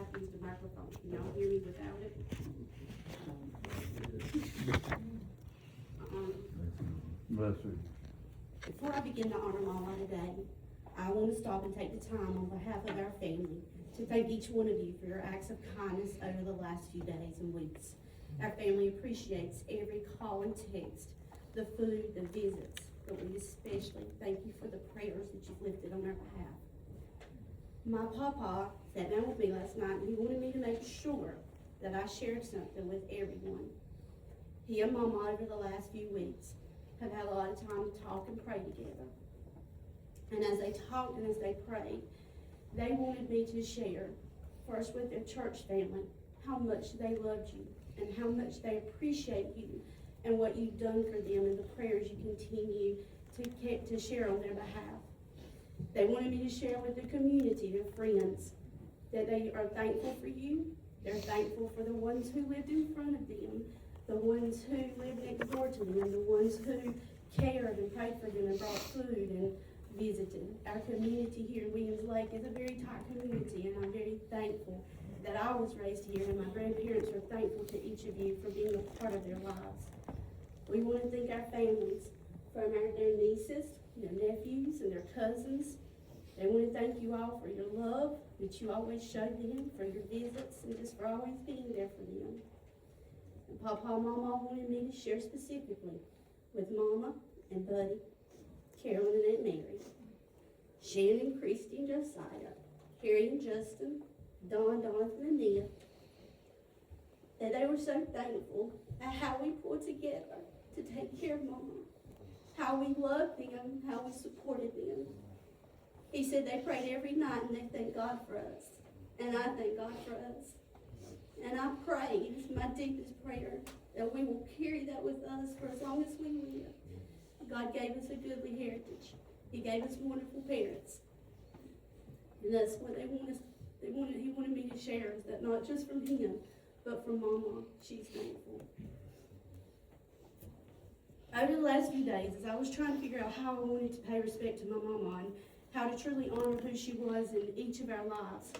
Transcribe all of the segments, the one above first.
have to use the microphone. Can y'all hear me without it? Bless her. Before I begin to honor Mama today, I want to stop and take the time on behalf of our family to thank each one of you for your acts of kindness over the last few days and weeks. Our family appreciates every call and text, the food, the visits, but we especially thank you for the prayers that you've lifted on our behalf. My papa sat down with me last night and he wanted me to make sure that I shared something with everyone. He and Mama over the last few weeks have had a lot of time to talk and pray together. And as they talked and as they prayed, they wanted me to share, first with their church family, how much they loved you and how much they appreciate you and what you've done for them and the prayers you continue to share on their behalf. They wanted me to share with the community, their friends, that they are thankful for you. They're thankful for the ones who lived in front of them, the ones who lived next door to them, the ones who cared and prayed for them and brought food and visited. Our community here in Williams Lake is a very tight community, and I'm very thankful that I was raised here, and my grandparents are thankful to each of you for being a part of their lives. We want to thank our families, from their nieces, their nephews, and their cousins. They want to thank you all for your love that you always show them, for your visits, and just for always being there for them. And Papa and Mama wanted me to share specifically with Mama and Buddy, Carolyn and Aunt Mary, Shannon, Christy, and Josiah, Harry and Justin, Don, Donathan, and Nia, that they were so thankful at how we pulled together to take care of Mama, how we loved them, how we supported them. He said they prayed every night and they thank God for us, and I thank God for us. And I pray, it's my deepest prayer, that we will carry that with us for as long as we live. God gave us a goodly heritage. He gave us wonderful parents. And that's what he wanted me to share, is that not just from him, but from Mama. She's thankful. Over the last few days, as I was trying to figure out how I wanted to pay respect to my Mama and how to truly honor who she was in each of our lives,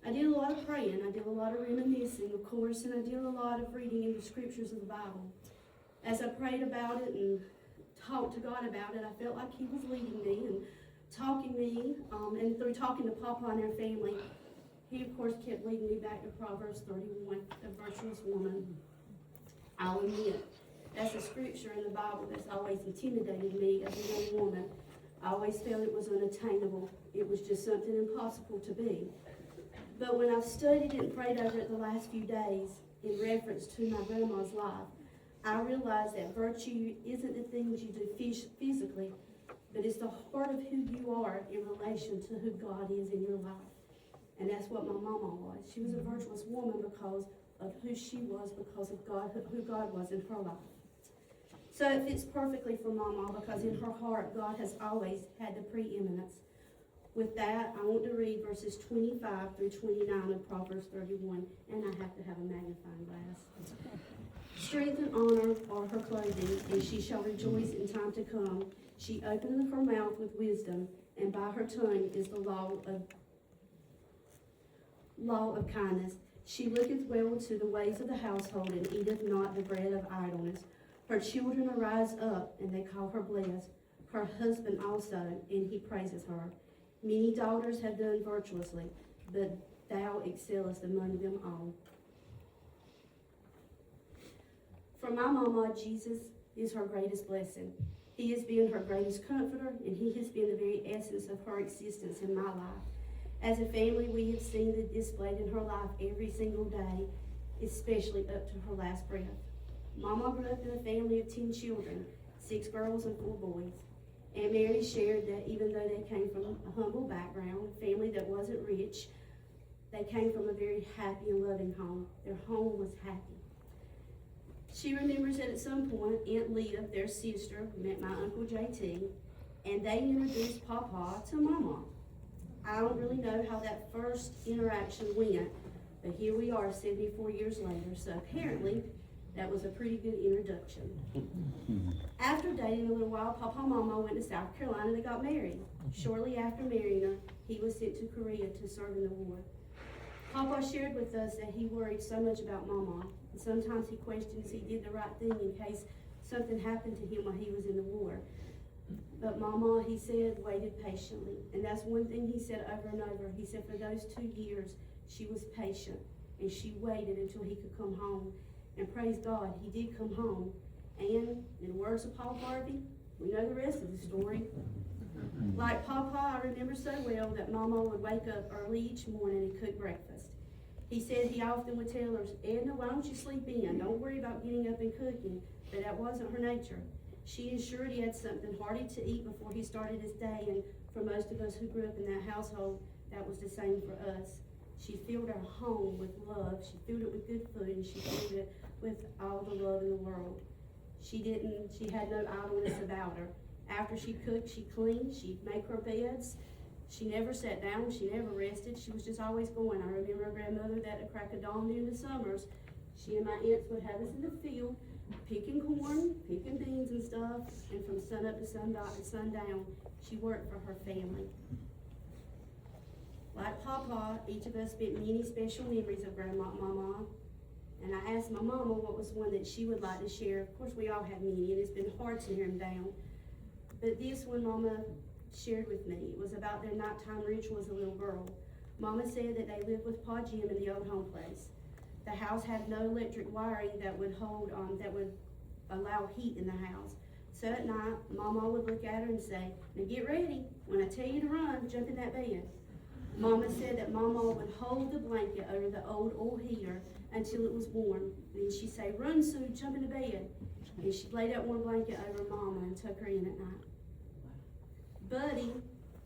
I did a lot of praying. I did a lot of reminiscing, of course, and I did a lot of reading in the scriptures of the Bible. As I prayed about it and talked to God about it, I felt like he was leading me and talking me, and through talking to Papa and our family, he of course kept leading me back to Proverbs 31, the virtuous woman. I'll admit, that's a scripture in the Bible that's always intimidated me as a young woman. I always felt it was unattainable. It was just something impossible to be. But when I've studied it and prayed over it the last few days in reference to my grandma's life, I realized that virtue isn't the things you do physically, but it's the heart of who you are in relation to who God is in your life. And that's what my mama was. She was a virtuous woman because of who she was, because of God, who God was in her life. So it fits perfectly for Mama, because in her heart, God has always had the preeminence. With that, I want to read verses 25 through 29 of Proverbs 31, and I have to have a magnifying glass. Strength and honor are her clothing, and she shall rejoice in time to come. She openeth her mouth with wisdom, and by her tongue is the law of kindness. She looketh well to the ways of the household, and eateth not the bread of idleness. Her children arise up, and they call her blessed. Her husband also, and he praises her. Many daughters have done virtuously, but thou excellest among them all. For my mama, Jesus is her greatest blessing. He has been her greatest comforter, and he has been the very essence of her existence in my life. As a family, we have seen it displayed in her life every single day, especially up to her last breath. Mama grew up in a family of 10 children, 6 girls and 4 boys. Aunt Mary shared that even though they came from a humble background, a family that wasn't rich, they came from a very happy and loving home. Their home was happy. She remembers that at some point, Aunt Leah, their sister, met my Uncle JT, and they introduced Papa to Mama. I don't really know how that first interaction went, but here we are 74 years later, so apparently that was a pretty good introduction. After dating a little while, Papa and Mama went to South Carolina and they got married. Shortly after marrying her, he was sent to Korea to serve in the war. Papa shared with us that he worried so much about Mama. And sometimes he questions he did the right thing in case something happened to him while he was in the war. But Mama, he said, waited patiently. And that's one thing he said over and over. He said for those 2 years, she was patient. And she waited until he could come home. And praise God, he did come home. And in the words of Paul Harvey, we know the rest of the story. Like Papa, I remember so well that Mama would wake up early each morning and cook breakfast. He said he often would tell her, Edna, why don't you sleep in? Don't worry about getting up and cooking. But that wasn't her nature. She ensured he had something hearty to eat before he started his day, and for most of us who grew up in that household, that was the same for us. She filled our home with love. She filled it with good food, and she filled it with all the love in the world. She had no idleness about her. After she cooked, she cleaned, she'd make her beds. She never sat down, she never rested. She was just always going. I remember her grandmother that at crack of dawn during the summers, she and my aunts would have us in the field, picking corn, picking beans and stuff, and from sun up to sundown, she worked for her family. Like Papa, each of us spent many special memories of Mama. And I asked my mama what was one that she would like to share. Of course, we all have many, and it's been hard to narrow them down. But this one Mama shared with me. It was about their nighttime ritual as a little girl. Mama said that they lived with Pa Jim in the old home place. The house had no electric wiring that would allow heat in the house. So at night, Mama would look at her and say, now get ready. When I tell you to run, jump in that bed. Mama said that Mama would hold the blanket over the old oil heater until it was warm. Then she'd say, run, Sue, jump into bed. And she'd lay that warm blanket over Mama and tuck her in at night. Buddy,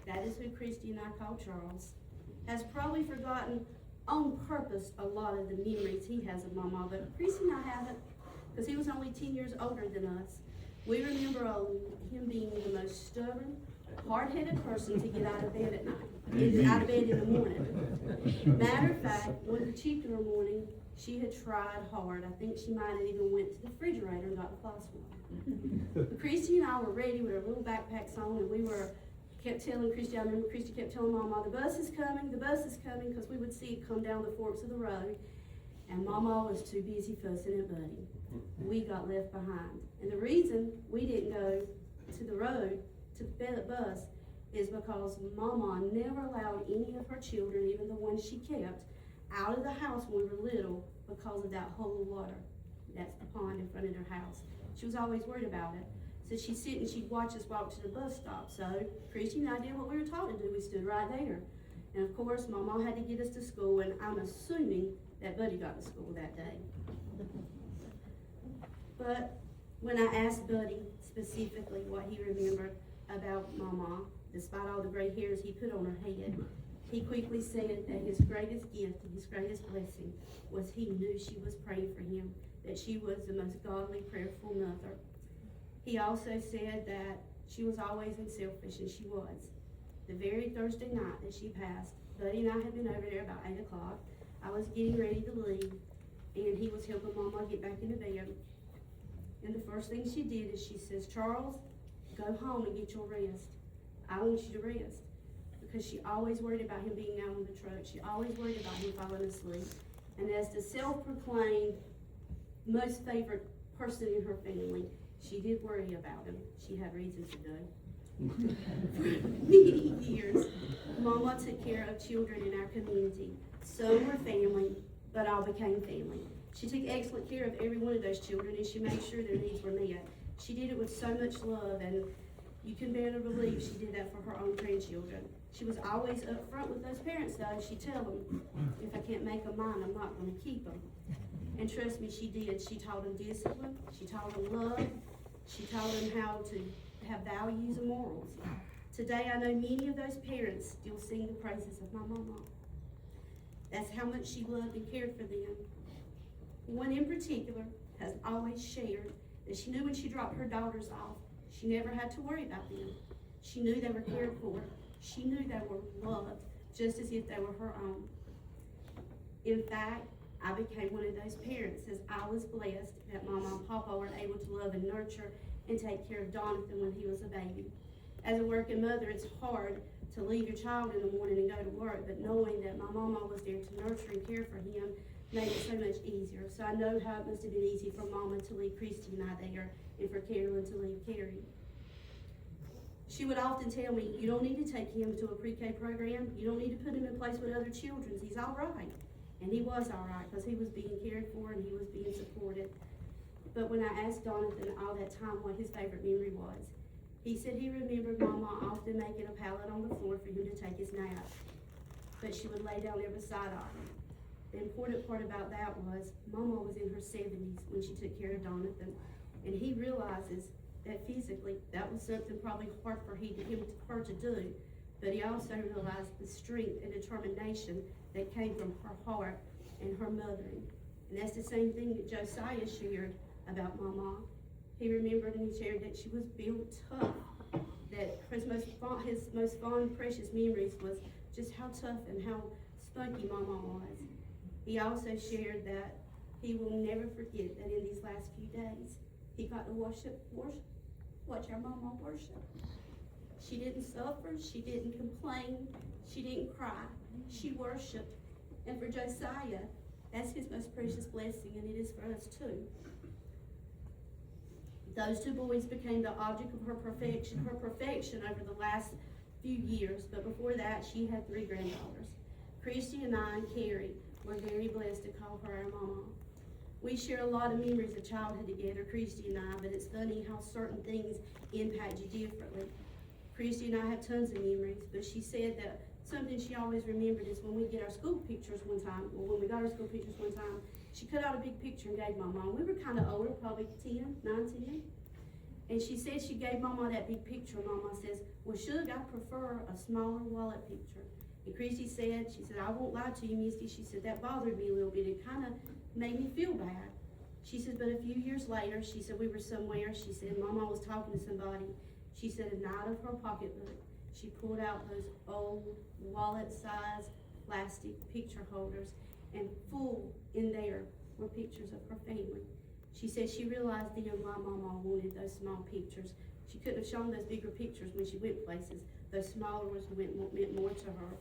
that is who Christy and I call Charles, has probably forgotten on purpose a lot of the memories he has of Mama, but Christy and I haven't, because he was only 10 years older than us. We remember him being the most stubborn, hard-headed person to get out of bed at night, out of bed in the morning. Matter of fact, one particular morning, she had tried hard. I think she might have even went to the refrigerator and got the floss one. Christy and I were ready with our little backpacks on, and we kept telling Christy, I remember Christy kept telling Mama, the bus is coming, because we would see it come down the forks of the road. And Mama was too busy fussing at Buddy. We got left behind. And the reason we didn't go to the road, to the bus, is because Mama never allowed any of her children, even the ones she kept, out of the house when we were little because of that hole of water. That's the pond in front of their house. She was always worried about it. So she'd sit and she'd watch us walk to the bus stop. So Christy and I did what we were taught to do. We stood right there. And of course, Mama had to get us to school, and I'm assuming that Buddy got to school that day. But when I asked Buddy specifically what he remembered about Mama, despite all the gray hairs he put on her head, he quickly said that his greatest gift and his greatest blessing was he knew she was praying for him, that she was the most godly, prayerful mother. He also said that she was always unselfish, and she was. The very Thursday night that she passed, Buddy and I had been over there about 8 o'clock. I was getting ready to leave, and he was helping Mama get back into bed. And the first thing she did is she says, Charles, go home and get your rest. I want you to rest. Because she always worried about him being out on the truck. She always worried about him falling asleep. And as the self-proclaimed most favorite person in her family, she did worry about him. She had reason to do. For many years, Mama took care of children in our community. Some were family, but all became family. She took excellent care of every one of those children, and she made sure their needs were met. She did it with so much love, and you can better believe she did that for her own grandchildren. She was always up front with those parents, though. She'd tell them, if I can't make them mine, I'm not going to keep them. And trust me, she did. She taught them discipline. She taught them love. She taught them how to have values and morals. Today, I know many of those parents still sing the praises of my mama. That's how much she loved and cared for them. One in particular has always shared that she knew when she dropped her daughters off, she never had to worry about them. She knew they were cared for. She knew they were loved, just as if they were her own. In fact, I became one of those parents, as I was blessed that Mama and Papa were able to love and nurture and take care of Jonathan when he was a baby. As a working mother, it's hard to leave your child in the morning and go to work, but knowing that my mama was there to nurture and care for him made it so much easier. So I know how it must have been easy for Mama to leave Christy and I there, and for Carolyn to leave Carrie. She would often tell me, you don't need to take him to a pre-K program. You don't need to put him in place with other children. He's all right. And he was all right, because he was being cared for and he was being supported. But when I asked Jonathan all that time what his favorite memory was, he said he remembered Mama often making a pallet on the floor for him to take his nap. But she would lay down there beside him. The important part about that was Mama was in her 70s when she took care of Jonathan, and he realizes that physically that was something probably hard for her to do, but he also realized the strength and determination that came from her heart and her mothering. And that's the same thing that Josiah shared about Mama. He remembered and he shared that she was built tough, that his most fond, precious memories was just how tough and how spunky Mama was. He also shared that he will never forget that in these last few days, he got to watch our Mama worship. She didn't suffer, she didn't complain, she didn't cry, she worshiped. And for Josiah, that's his most precious blessing, and it is for us too. Those two boys became the object of her perfection over the last few years, but before that, she had 3 granddaughters. Christy and I and Carrie were very blessed to call her our Mama. We share a lot of memories of childhood together, Christy and I, but it's funny how certain things impact you differently. Christy and I have tons of memories, but she said that something she always remembered is when we got our school pictures one time, she cut out a big picture and gave my mom. We were kind of older, probably 9, 10. And she said she gave Mama that big picture. Mama says, well, Shug, I prefer a smaller wallet picture. And Christy said, I won't lie to you, Misty. She said, that bothered me a little bit. It kind of made me feel bad. She said, but a few years later, she said, we were somewhere. She said, Mama was talking to somebody. She said, at night of her pocketbook, she pulled out those old wallet-sized plastic picture holders, and full in there were pictures of her family. She said she realized then why Mama wanted those small pictures. She couldn't have shown those bigger pictures when she went places. Those smaller ones meant more to her.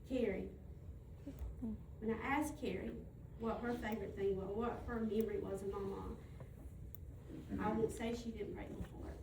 Carrie. When I asked Carrie what her favorite thing was, what her memory was of Mama, I won't say she didn't break my heart.